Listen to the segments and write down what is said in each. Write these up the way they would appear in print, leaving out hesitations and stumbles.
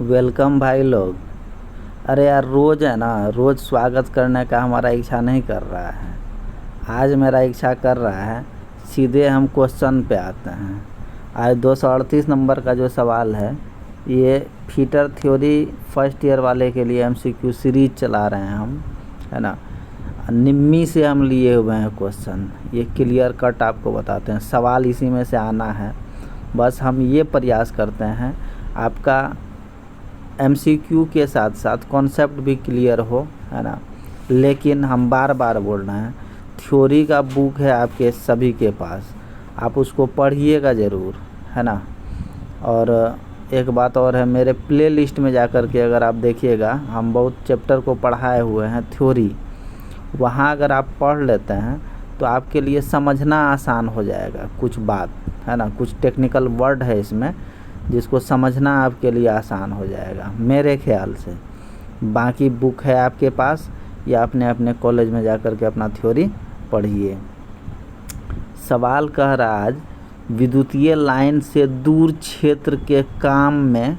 Welcome भाई लोग। अरे यार, रोज़ है ना, रोज़ स्वागत करने का हमारा इच्छा नहीं कर रहा है। आज मेरा इच्छा कर रहा है सीधे हम क्वेश्चन पे आते हैं। आज 238 नंबर का जो सवाल है, ये फीटर थ्योरी फर्स्ट ईयर वाले के लिए एमसीक्यू सीरीज चला रहे हैं हम, है ना। निम्मी से हम लिए हुए हैं क्वेश्चन, ये क्लियर कट आपको बताते हैं। सवाल इसी में से आना है, बस हम ये प्रयास करते हैं आपका एमसीक्यू के साथ साथ कॉन्सेप्ट भी क्लियर हो, है ना। लेकिन हम बार बार बोल रहे हैं, थ्योरी का बुक है आपके सभी के पास, आप उसको पढ़िएगा ज़रूर, है ना। और एक बात और है, मेरे प्ले लिस्ट में जा कर के अगर आप देखिएगा, हम बहुत चैप्टर को पढ़ाए हुए हैं थ्योरी, वहाँ अगर आप पढ़ लेते हैं तो आपके लिए समझना आसान हो जाएगा। कुछ बात, है ना, कुछ टेक्निकल वर्ड है इसमें जिसको समझना आपके लिए आसान हो जाएगा मेरे ख्याल से। बाकी बुक है आपके पास, या अपने अपने कॉलेज में जा कर के अपना थ्योरी पढ़िए। सवाल कह रहा आज, विद्युतीय लाइन से दूर क्षेत्र के काम में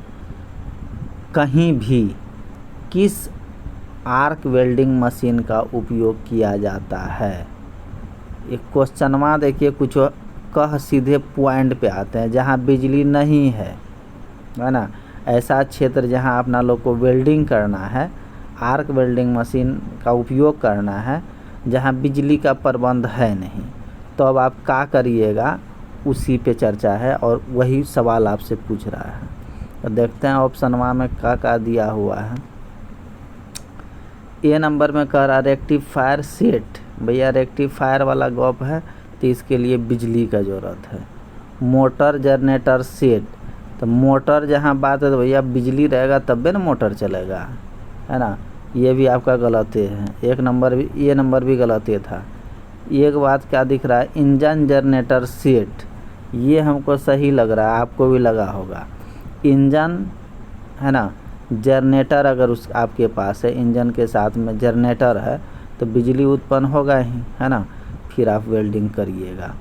कहीं भी किस आर्क वेल्डिंग मशीन का उपयोग किया जाता है। एक क्वेश्चनवा देखिए, कुछ कह सीधे पॉइंट पे आते हैं। जहाँ बिजली नहीं है ना, ऐसा क्षेत्र जहाँ अपना लोग को वेल्डिंग करना है, आर्क वेल्डिंग मशीन का उपयोग करना है, जहाँ बिजली का प्रबंध है नहीं, तो अब आप क्या करिएगा, उसी पे चर्चा है और वही सवाल आपसे पूछ रहा है। तो देखते हैं ऑप्शनवा में क्या दिया हुआ है। ए नंबर में कह रहा रेक्टिफायर सेट। भैया रेक्टिफायर वाला गॉप है तो इसके लिए बिजली का ज़रूरत है। मोटर जनरेटर सेट, तो मोटर जहाँ बात है तो भैया बिजली रहेगा तब भी ना मोटर चलेगा, है ना। ये भी आपका गलत है, एक नंबर भी, ये नंबर भी गलत ही था। एक बात क्या दिख रहा है, इंजन जनरेटर सेट, ये हमको सही लग रहा है, आपको भी लगा होगा। इंजन, है ना, जनरेटर अगर उस आपके पास है, इंजन के साथ में जनरेटर है तो बिजली उत्पन्न होगा ही, है ना। फिर आप वेल्डिंग करिएगा।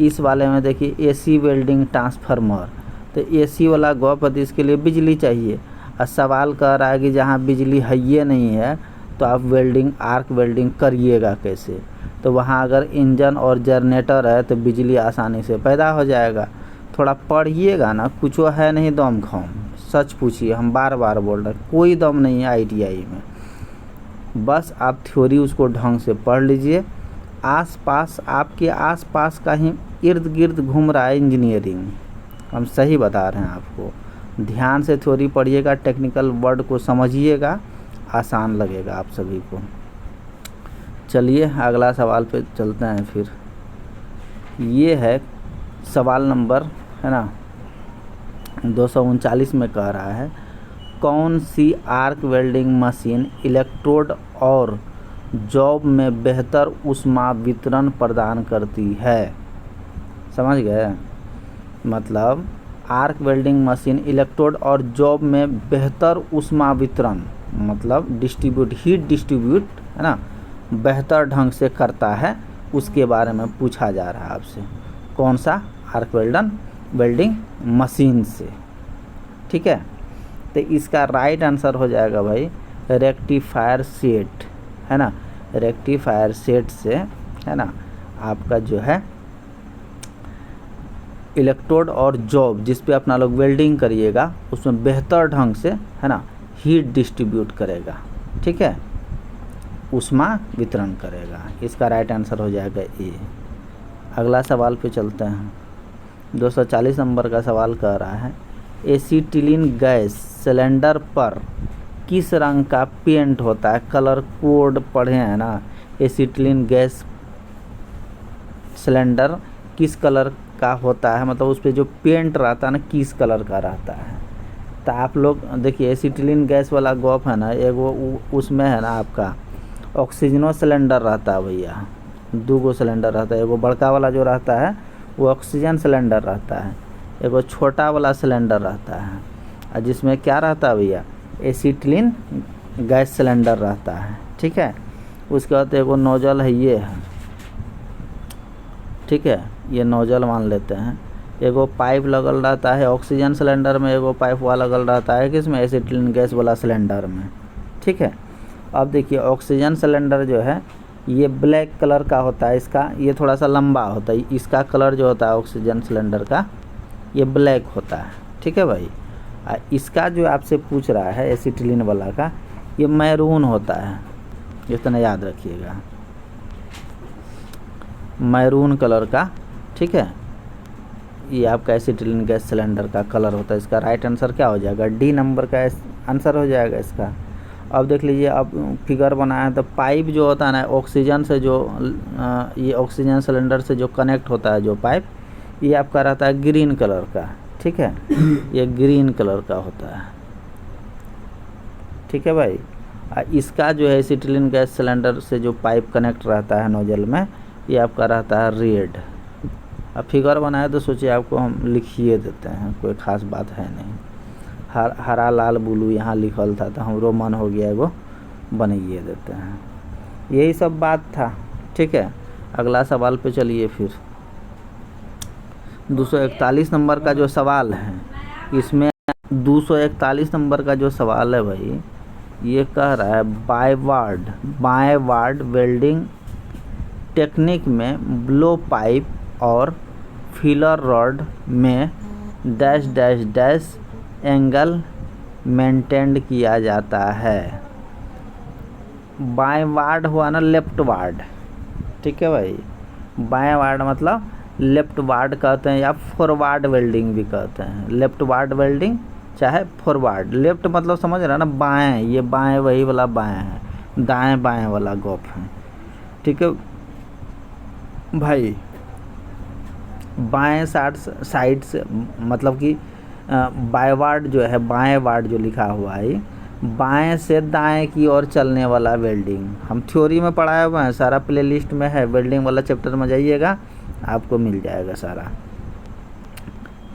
इस वाले में देखिए एसी वेल्डिंग ट्रांसफार्मर, तो एसी वाला गॉप है, इसके लिए बिजली चाहिए। और सवाल कर रहा है कि जहाँ बिजली है ये नहीं है तो आप वेल्डिंग, आर्क वेल्डिंग करिएगा कैसे। तो वहाँ अगर इंजन और जनरेटर है तो बिजली आसानी से पैदा हो जाएगा। थोड़ा पढ़िएगा ना, कुछ है नहीं दम खम, सच पूछिए, हम बार बार बोल रहे हैं, कोई दम नहीं है आईटीआई में। बस आप थ्योरी उसको ढंग से पढ़ लीजिए। आसपास, आपके आसपास का ही इर्द गिर्द घूम रहा है इंजीनियरिंग, हम सही बता रहे हैं आपको। ध्यान से थ्योरी पढ़िएगा, टेक्निकल वर्ड को समझिएगा, आसान लगेगा आप सभी को। चलिए अगला सवाल पे चलते हैं फिर। ये है सवाल नंबर, है ना, 239 में कह रहा है, कौन सी आर्क वेल्डिंग मशीन इलेक्ट्रोड और जॉब में बेहतर ऊष्मा वितरण प्रदान करती है। समझ गए, मतलब आर्क वेल्डिंग मशीन इलेक्ट्रोड और जॉब में बेहतर ऊष्मा वितरण, मतलब हीट डिस्ट्रीब्यूट, है ना, बेहतर ढंग से करता है, उसके बारे में पूछा जा रहा है आपसे। कौन सा आर्क वेल्डिंग मशीन से, ठीक है। तो इसका राइट आंसर हो जाएगा भाई रेक्टिफायर सेट, है ना। रेक्टिफायर सेट से, है ना, आपका जो है इलेक्ट्रोड और जॉब जिस पे अपना लोग वेल्डिंग करिएगा, उसमें बेहतर ढंग से, है ना, हीट डिस्ट्रीब्यूट करेगा, ठीक है, ऊष्मा वितरण करेगा। इसका राइट आंसर हो जाएगा ए। अगला सवाल पे चलते हैं। 240 नंबर का सवाल कह रहा है, एसीटिलीन गैस सिलेंडर पर किस रंग का पेंट होता है। कलर कोड पढ़े हैं ना, एसीटिलीन गैस सिलेंडर किस कलर का होता है, मतलब उस पर जो पेंट रहता है ना, किस कलर का रहता है। तो आप लोग देखिए, एसीटिलीन गैस वाला गॉप है ना, एक वो उसमें है ना आपका ऑक्सीजनो सिलेंडर रहता है भैया, 2 सिलेंडर रहता है। एगो बड़का वाला जो रहता है वो ऑक्सीजन सिलेंडर रहता है, एगो छोटा वाला सिलेंडर रहता है, और जिसमें क्या रहता है भैया, एसीटिलीन गैस सिलेंडर रहता है, ठीक है। उसके बाद एगो नोजल है, ये है, ठीक है, ये नोजल मान लेते हैं। एगो पाइप लगल रहता है ऑक्सीजन सिलेंडर में, एगो पाइप वाला लगल रहता है किसमें, एसिटिलीन गैस वाला सिलेंडर में। ठीक है, अब देखिए ऑक्सीजन सिलेंडर जो है ये ब्लैक कलर का होता है, इसका ये थोड़ा सा लंबा होता है, इसका कलर जो होता है ऑक्सीजन सिलेंडर का ये ब्लैक होता है। ठीक है भाई, इसका जो आपसे पूछ रहा है एसिटिलीन वाला का, ये मैरून होता है, इतना याद रखिएगा, मैरून कलर का। ठीक है, ये आपका एसिटिलीन गैस सिलेंडर का कलर होता है। इसका राइट आंसर क्या हो जाएगा, डी नंबर का आंसर हो जाएगा इसका। अब देख लीजिए, अब फिगर बनाया है तो पाइप जो होता है ना ऑक्सीजन से जो ये ऑक्सीजन सिलेंडर से जो कनेक्ट होता है जो पाइप, ये आपका रहता है ग्रीन कलर का। ठीक है, ये ग्रीन कलर का होता है। ठीक है भाई, इसका जो है एसिटिलीन गैस सिलेंडर से जो पाइप कनेक्ट रहता है नोजल में, ये आपका रहता है रेड। अब फिगर बनाए तो सोचिए आपको हम लिखिए देते हैं, कोई ख़ास बात है नहीं। हरा लाल ब्लू यहाँ लिखल था तो हमरो मन हो गया एगो बनाइए देते हैं, यही सब बात था। ठीक है, अगला सवाल पे चलिए फिर। 241 नंबर का जो सवाल है, इसमें 241 नंबर का जो सवाल है भाई, ये कह रहा है बाय वार्ड वेल्डिंग टेक्निक में ब्लो पाइप और फिलर रॉड में dash dash dash angle maintain किया जाता है। बाएं वार्ड हुआ ना लेफ्ट वार्ड। ठीक है भाई, बाएं वार्ड मतलब लेफ्ट वार्ड कहते हैं या फॉरवर्ड वेल्डिंग भी कहते हैं। लेफ्ट वार्ड वेल्डिंग चाहे फॉरवर्ड, लेफ्ट मतलब समझ रहे हैं ना बाएं, ये बाएं वही वाला बाएं है, दाएं बाएं वाला गप है। ठीक है भाई, बाएं साइड से मतलब कि बाय वार्ड जो है, बाएं वार्ड जो लिखा हुआ है, बाएं से दाएं की ओर चलने वाला वेल्डिंग हम थ्योरी में पढ़ाए हुए हैं, सारा प्लेलिस्ट में है, वेल्डिंग वाला चैप्टर में जाइएगा आपको मिल जाएगा सारा।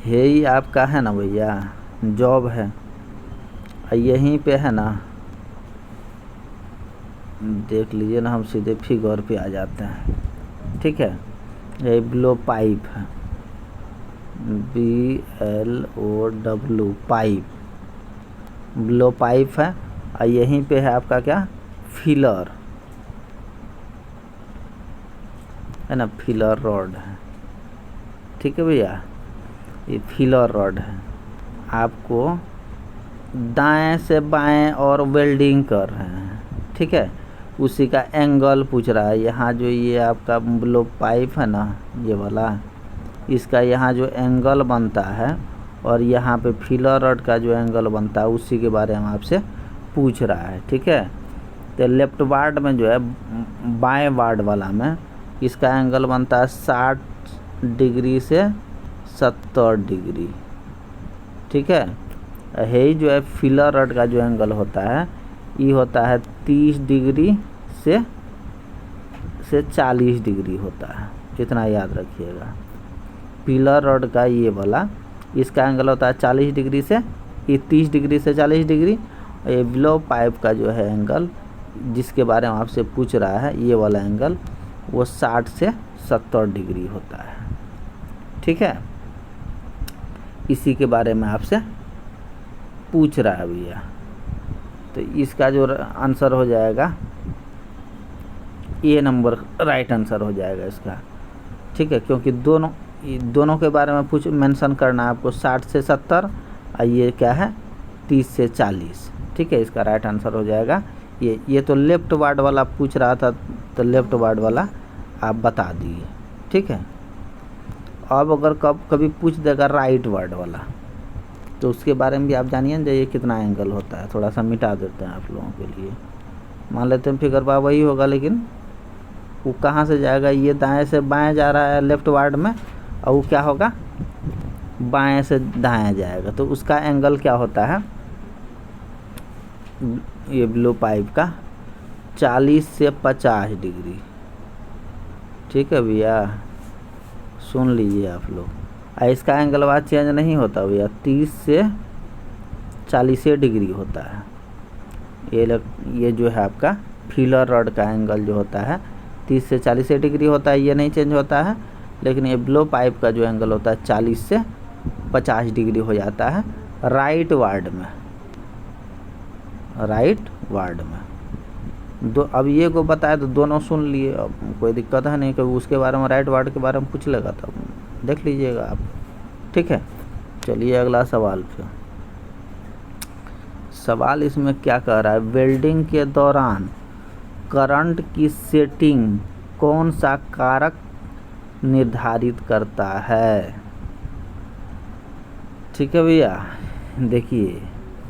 यही आपका है ना भैया जॉब है, यहीं पे है ना, देख लीजिए ना, हम सीधे फिगर पे आ जाते हैं। ठीक है, ये ब्लो पाइप है, BLOW पाइप, ब्लो पाइप है, और यहीं पे है आपका क्या फिलर है ना, फिलर रॉड है। ठीक है भैया, ये फिलर रॉड है, आपको दाएं से बाएं और वेल्डिंग कर रहे हैं। ठीक है, उसी का एंगल पूछ रहा है। यहाँ जो ये आपका ब्लो पाइप है ना ये वाला, इसका यहाँ जो एंगल बनता है और यहाँ पे फिलर रॉड का जो एंगल बनता है उसी के बारे में आपसे पूछ रहा है। ठीक है, तो लेफ्ट वार्ड में जो है, बाएं वार्ड वाला में इसका एंगल बनता है 60 डिग्री से 70 डिग्री। ठीक है, यही जो है फिलर रॉड का जो एंगल होता है ये होता है 30 डिग्री से 40 डिग्री होता है, इतना याद रखिएगा। फिलर रॉड का ये वाला, इसका एंगल होता है 40 डिग्री से, ये 30 डिग्री से 40 डिग्री। ये ब्लो पाइप का जो है एंगल जिसके बारे में आपसे पूछ रहा है, ये वाला एंगल वो 60 से 70 डिग्री होता है। ठीक है, इसी के बारे में आपसे पूछ रहा है भैया, तो इसका जो आंसर हो जाएगा ए नंबर राइट आंसर हो जाएगा इसका। ठीक है, क्योंकि दोनों के बारे में मेंशन करना है आपको, 60 से 70 और ये क्या है 30 से 40। ठीक है, इसका राइट आंसर हो जाएगा ये तो लेफ्ट वार्ड वाला पूछ रहा था, तो लेफ्ट वार्ड वाला आप बता दिए। ठीक है, अब अगर कभी पूछ देगा राइट वार्ड वाला, तो उसके बारे में भी आप जानिए ना, ये कितना एंगल होता है, थोड़ा सा मिटा देते हैं आप लोगों के लिए। मान लेते हैं फिगर बा वही होगा, लेकिन वो कहाँ से जाएगा, ये दाएं से बाएं जा रहा है लेफ्ट वार्ड में, और वो क्या होगा बाएं से दाएं जाएगा, तो उसका एंगल क्या होता है, ये ब्लो पाइप का 40 से 50 डिग्री। ठीक है भैया, सुन लीजिए आप लोग, इसका एंगल बाद चेंज नहीं होता भैया, 30 से 40 डिग्री होता है। ये जो है आपका फिलर रॉड का एंगल जो होता है 30 से 40 डिग्री होता है, ये नहीं चेंज होता है। लेकिन ये ब्लो पाइप का जो एंगल होता है 40 से 50 डिग्री हो जाता है राइट वार्ड में, राइट वार्ड में। अब ये को बताया तो दोनों सुन लिए, अब कोई दिक्कत है नहीं। कभी उसके बारे में राइट वार्ड के बारे में पूछ लेगा तो देख लीजिएगा आप, ठीक है। चलिए अगला सवाल पे। सवाल इसमें क्या कह रहा है, वेल्डिंग के दौरान करंट की सेटिंग कौन सा कारक निर्धारित करता है? ठीक है भैया, देखिए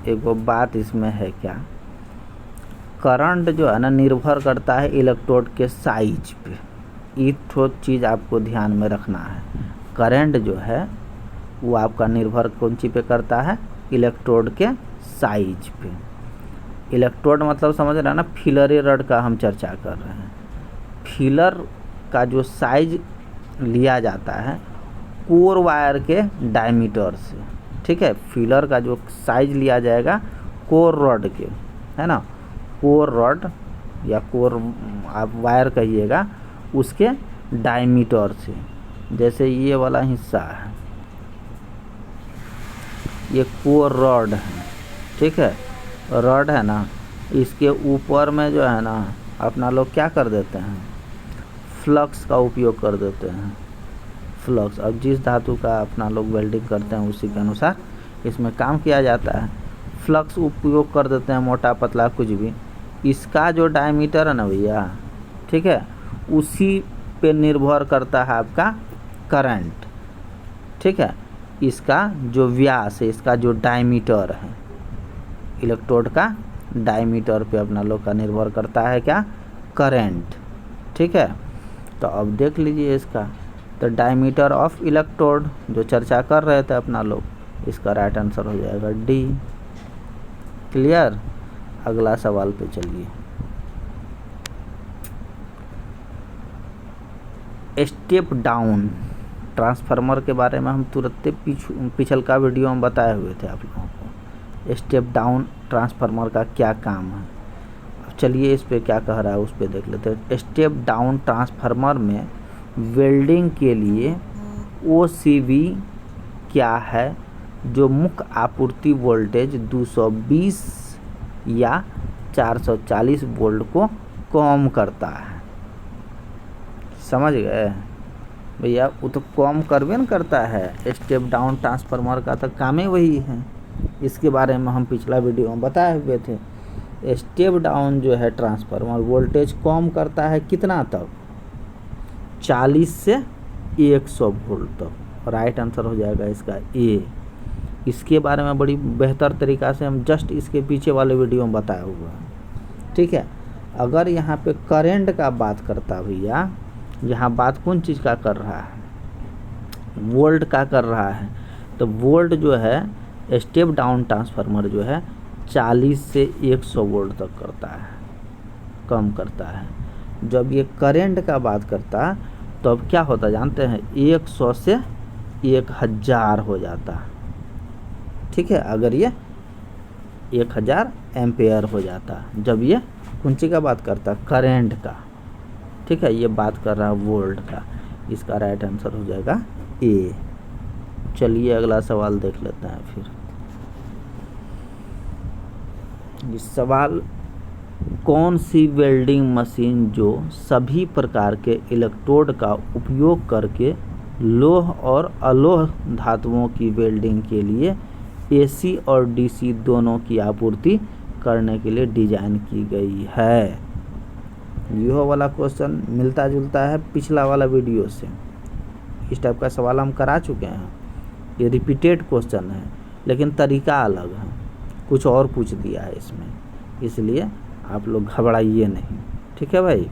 एक वो बात इसमें है क्या, करंट जो है ना निर्भर करता है इलेक्ट्रोड के साइज पे। ये तो चीज़ आपको ध्यान में रखना है। करंट जो है वो आपका निर्भर कौन चीज़ पे करता है, इलेक्ट्रोड के साइज पे। इलेक्ट्रोड मतलब समझ रहे हैं ना, फिलर रड का हम चर्चा कर रहे हैं। फिलर का जो साइज लिया जाता है कोर वायर के डायमीटर से, ठीक है। फिलर का जो साइज लिया जाएगा कोर रड के, है ना, कोर रड या कोर आप वायर कहिएगा, उसके डायमीटर से। जैसे ये वाला हिस्सा है, ये कोर रड है, ठीक है, रड है ना, इसके ऊपर में जो है ना अपना लोग क्या कर देते हैं, फ्लक्स का उपयोग कर देते हैं। फ्लक्स, अब जिस धातु का अपना लोग वेल्डिंग करते हैं उसी के अनुसार इसमें काम किया जाता है। फ्लक्स उपयोग कर देते हैं, मोटा पतला कुछ भी। इसका जो डायमीटर है ना भैया, ठीक है, उसी पे निर्भर करता है आपका करंट, ठीक है। इसका जो व्यास है, इसका जो डायमीटर है, इलेक्ट्रोड का डायमीटर पे अपना लोग का निर्भर करता है क्या, करंट, ठीक है। तो अब देख लीजिए इसका, तो डायमीटर ऑफ इलेक्ट्रोड जो चर्चा कर रहे थे अपना लोग, इसका राइट आंसर हो जाएगा डी। क्लियर। अगला सवाल पे चलिए। स्टेप डाउन ट्रांसफार्मर के बारे में हम तुरंत पिछल का वीडियो में बताए हुए थे आप लोगों को। स्टेप डाउन ट्रांसफार्मर का क्या काम है, अब चलिए इस पे क्या कह रहा है उस पे देख लेते हैं। स्टेप डाउन ट्रांसफार्मर में वेल्डिंग के लिए OCV क्या है, जो मुख्य आपूर्ति वोल्टेज 220 या 440 वोल्ट को कम करता है। समझ गए भैया, वो तो कम करबे न करता है। स्टेप डाउन ट्रांसफार्मर का तो काम ही वही है। इसके बारे में हम पिछला वीडियो में बताए हुए थे। स्टेप डाउन जो है ट्रांसफार्मर वोल्टेज कम करता है कितना तक, 40 से 100 वोल्ट तक। राइट आंसर हो जाएगा इसका ए। इसके बारे में बड़ी बेहतर तरीक़ा से हम जस्ट इसके पीछे वाले वीडियो में बताया हुआ है, ठीक है। अगर यहाँ पे करंट का बात करता भैया, यहाँ बात कौन चीज़ का कर रहा है, वोल्ट का कर रहा है। तो वोल्ट जो है स्टेप डाउन ट्रांसफार्मर जो है 40 से 100 वोल्ट तक करता है, कम करता है। जब ये करंट का बात करता तो अब क्या होता जानते हैं, 100 से 1000 हो जाता, ठीक है। अगर ये 1000 एम्पेयर हो जाता, जब ये कौन सी का बात करता, करंट का, ठीक है। ये बात कर रहा है वोल्ट का। इसका राइट आंसर हो जाएगा ए। चलिए अगला सवाल देख लेते हैं फिर। इस सवाल, कौन सी वेल्डिंग मशीन जो सभी प्रकार के इलेक्ट्रोड का उपयोग करके लोह और अलोह धातुओं की वेल्डिंग के लिए AC और DC दोनों की आपूर्ति करने के लिए डिजाइन की गई है। यह वाला क्वेश्चन मिलता जुलता है पिछला वाला वीडियो से। इस टाइप का सवाल हम करा चुके हैं। ये रिपीटेड क्वेश्चन है लेकिन तरीका अलग है, कुछ और पूछ दिया है इसमें, इसलिए आप लोग घबराइए नहीं, ठीक है भाई।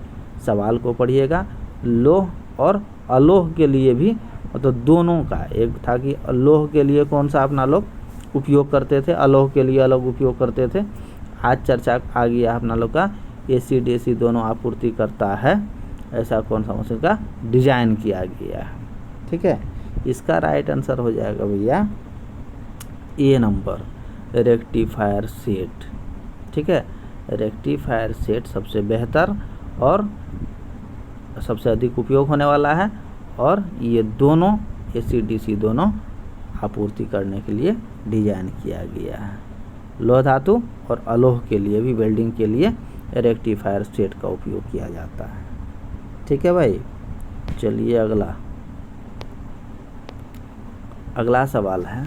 सवाल को पढ़िएगा। लोह और अलोह के लिए भी, मतलब दोनों का, एक था कि लोह के लिए कौन सा अपना लोग उपयोग करते थे, अलोह के लिए अलग उपयोग करते थे। आज चर्चा आ गया अपना लोग का AC DC दोनों आपूर्ति करता है, ऐसा कौन सा मशीन का डिजाइन किया गया है, ठीक है। इसका राइट आंसर हो जाएगा भैया ए नंबर, रेक्टिफायर सेट, ठीक है। रेक्टिफायर सेट सबसे बेहतर और सबसे अधिक उपयोग होने वाला है और ये दोनों AC/DC दोनों आपूर्ति करने के लिए डिजाइन किया गया है। लौह धातु और अलोह के लिए भी वेल्डिंग के लिए रेक्टिफायर सेट का उपयोग किया जाता है। ठीक है भाई, चलिए अगला सवाल है,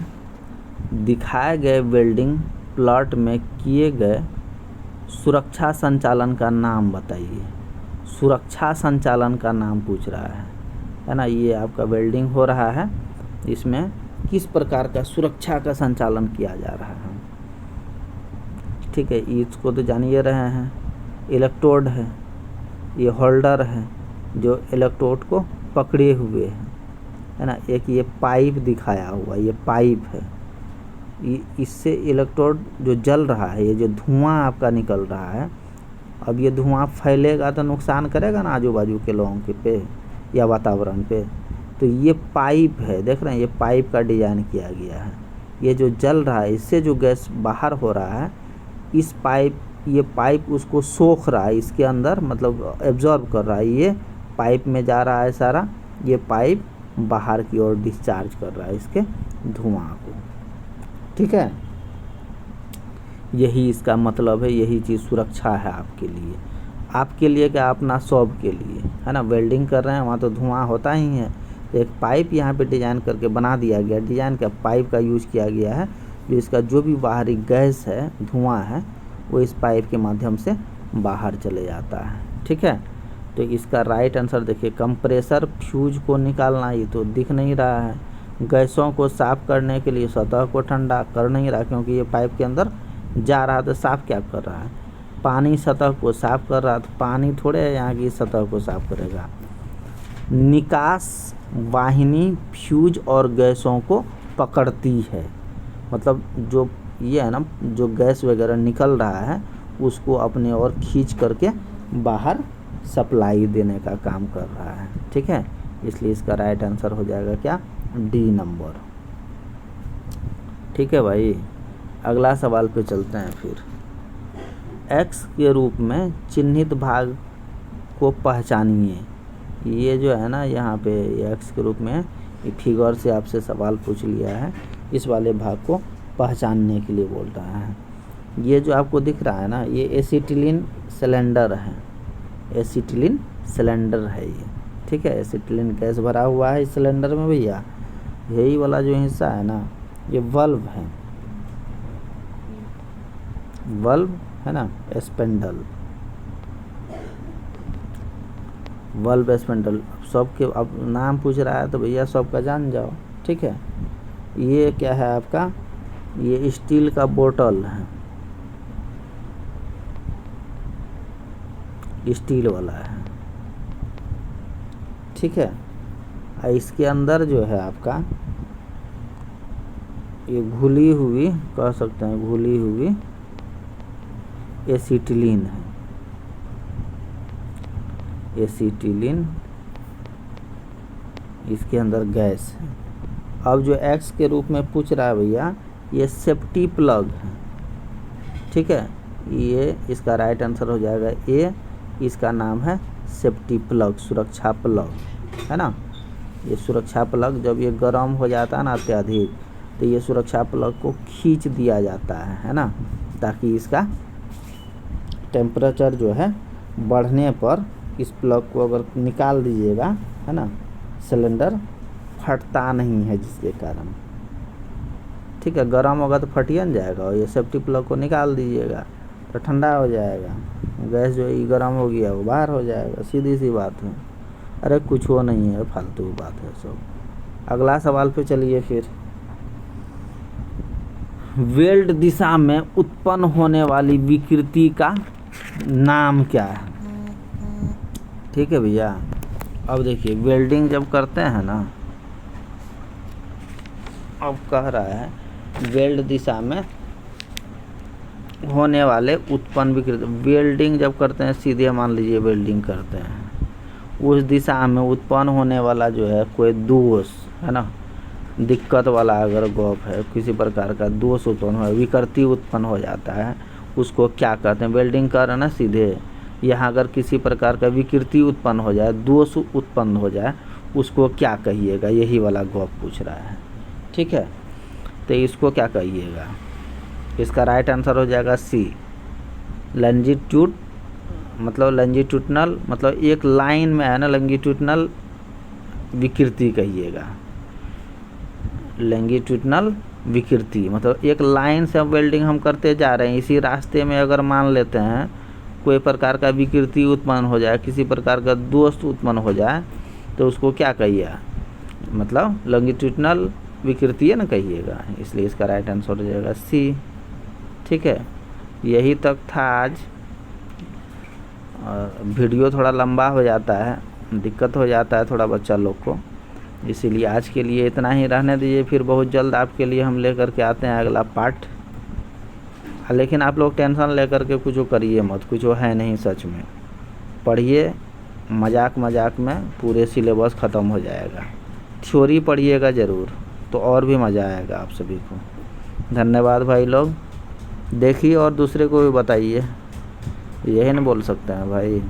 दिखाए गए वेल्डिंग प्लॉट में किए गए सुरक्षा संचालन का नाम बताइए। सुरक्षा संचालन का नाम पूछ रहा है ना। ये आपका वेल्डिंग हो रहा है, इसमें किस प्रकार का सुरक्षा का संचालन किया जा रहा है। ठीक है, इसको तो जान ही रहे हैं, इलेक्ट्रोड है, ये होल्डर है जो इलेक्ट्रोड को पकड़े हुए है ना। एक ये पाइप दिखाया हुआ, ये पाइप है, इससे इलेक्ट्रोड जो जल रहा है, ये जो धुआं आपका निकल रहा है, अब ये धुआं फैलेगा तो नुकसान करेगा ना आजू बाजू के लोगों के पे या वातावरण पे। तो ये पाइप है, देख रहे हैं, ये पाइप का डिजाइन किया गया है। ये जो जल रहा है, इससे जो गैस बाहर हो रहा है, ये पाइप उसको सोख रहा है, इसके अंदर मतलब एब्जॉर्ब कर रहा है, ये पाइप में जा रहा है सारा, ये पाइप बाहर की ओर डिस्चार्ज कर रहा है इसके धुआं को। ठीक है, यही इसका मतलब है, यही चीज़ सुरक्षा है आपके लिए क्या, अपना शॉप के लिए है ना। वेल्डिंग कर रहे हैं, वहाँ तो धुआं होता ही है। एक पाइप यहाँ पे डिजाइन करके बना दिया गया, डिजाइन का पाइप का यूज किया गया है, जो इसका जो भी बाहरी गैस है, धुआं है, वो इस पाइप के माध्यम से बाहर चले जाता है। ठीक है, तो इसका राइट आंसर देखिए, कंप्रेसर फ्यूज को निकालना, ये तो दिख नहीं रहा है। गैसों को साफ करने के लिए सतह को ठंडा कर नहीं रहा, क्योंकि ये पाइप के अंदर जा रहा, तो साफ क्या कर रहा है, पानी सतह को साफ कर रहा, तो पानी थोड़े यहाँ की सतह को साफ करेगा। निकास वाहिनी फ्यूज और गैसों को पकड़ती है, मतलब जो ये है ना, जो गैस वगैरह निकल रहा है उसको अपने ओर खींच करके बाहर सप्लाई देने का काम कर रहा है। ठीक है, इसलिए इसका राइट आंसर हो जाएगा क्या, डी नंबर। ठीक है भाई, अगला सवाल पे चलते हैं फिर। एक्स के रूप में चिन्हित भाग को पहचानिए। ये जो है ना, यहाँ पे एक्स के रूप में ये फिगर से आपसे सवाल पूछ लिया है, इस वाले भाग को पहचानने के लिए बोल रहा है। ये जो आपको दिख रहा है ना, ये एसिटिलीन सिलेंडर है, एसिटिलीन सिलेंडर है ये। ठीक है, एसिटिलीन गैस भरा हुआ है इस सिलेंडर में भैया। यही वाला जो हिस्सा है ना, ये वल्व है, वल्व है ना, स्पेंडल, वल्व स्पेंडल। सबके अब नाम पूछ रहा है तो भैया सबका जान जाओ। ठीक है, ये क्या है आपका, ये स्टील का बोतल है, स्टील वाला है। ठीक है, इसके अंदर जो है आपका ये घुली हुई, कह सकते हैं घुली हुई एसिटिलीन है, एसिटिलीन, इसके अंदर गैस है। अब जो एक्स के रूप में पूछ रहा है भैया, ये सेफ्टी प्लग है। ठीक है, ये इसका राइट आंसर हो जाएगा ए, इसका नाम है सेफ्टी प्लग, सुरक्षा प्लग है ना। ये सुरक्षा प्लग जब ये गर्म हो जाता है ना अत्यधिक, तो ये सुरक्षा प्लग को खींच दिया जाता है ना, ताकि इसका टेम्परेचर जो है बढ़ने पर इस प्लग को अगर निकाल दीजिएगा है ना, सिलेंडर फटता नहीं है जिसके कारण। ठीक है, गर्म होगा तो फटिए न जाएगा, और ये सेफ्टी प्लग को निकाल दीजिएगा तो ठंडा हो जाएगा, गैस जो है गर्म हो गया वो बाहर हो जाएगा, सीधी सी बात है। अरे कुछ वो नहीं है, फालतू बात है सब। अगला सवाल पे चलिए फिर। वेल्ड दिशा में उत्पन्न होने वाली विकृति का नाम क्या है। ठीक है भैया, अब देखिए वेल्डिंग जब करते हैं ना, अब कह रहा है वेल्ड दिशा में होने वाले उत्पन्न विकृति। वेल्डिंग जब करते हैं, सीधे मान लीजिए वेल्डिंग करते हैं, उस दिशा में उत्पन्न होने वाला जो है कोई दोष है ना, दिक्कत वाला अगर गॉप है, किसी प्रकार का दोष उत्पन्न हो, विकृति उत्पन्न हो जाता है, उसको क्या कहते हैं। वेल्डिंग कर रहे हैं ना सीधे, यहाँ अगर किसी प्रकार का विकृति उत्पन्न हो जाए, दोष उत्पन्न हो जाए, उसको क्या कहिएगा, यही वाला गॉप पूछ रहा है। ठीक है, तो इसको क्या कहिएगा? इसका राइट आंसर हो जाएगा सी, लंजीट्यूड, मतलब लंजीट्यूडनल, मतलब एक लाइन में है ना, लंजीट्यूडनल विकृति कहिएगा। लंजीट्यूडनल विकृति मतलब एक लाइन से वेल्डिंग हम करते जा रहे हैं, इसी रास्ते में अगर मान लेते हैं कोई प्रकार का विकृति उत्पन्न हो जाए, किसी प्रकार का दोष उत्पन्न हो जाए, तो उसको क्या कहिए? मतलब लंजीट्यूडनल विकृति है ना कहिएगा। इसलिए इसका राइट आंसर हो जाएगा सी। ठीक है, यही तक था आज। वीडियो थोड़ा लंबा हो जाता है, दिक्कत हो जाता है थोड़ा बच्चा लोग को, इसीलिए आज के लिए इतना ही रहने दीजिए। फिर बहुत जल्द आपके लिए हम लेकर के आते हैं अगला पार्ट। लेकिन आप लोग टेंशन लेकर के कुछ करिए मत, कुछ है नहीं, सच में पढ़िए, मजाक मजाक में पूरे सिलेबस ख़त्म हो जाएगा। थ्योरी पढ़िएगा ज़रूर, तो और भी मज़ा आएगा आप सभी को। धन्यवाद भाई लोग, देखिए और दूसरे को भी बताइए, यही नहीं बोल सकते हैं भाई।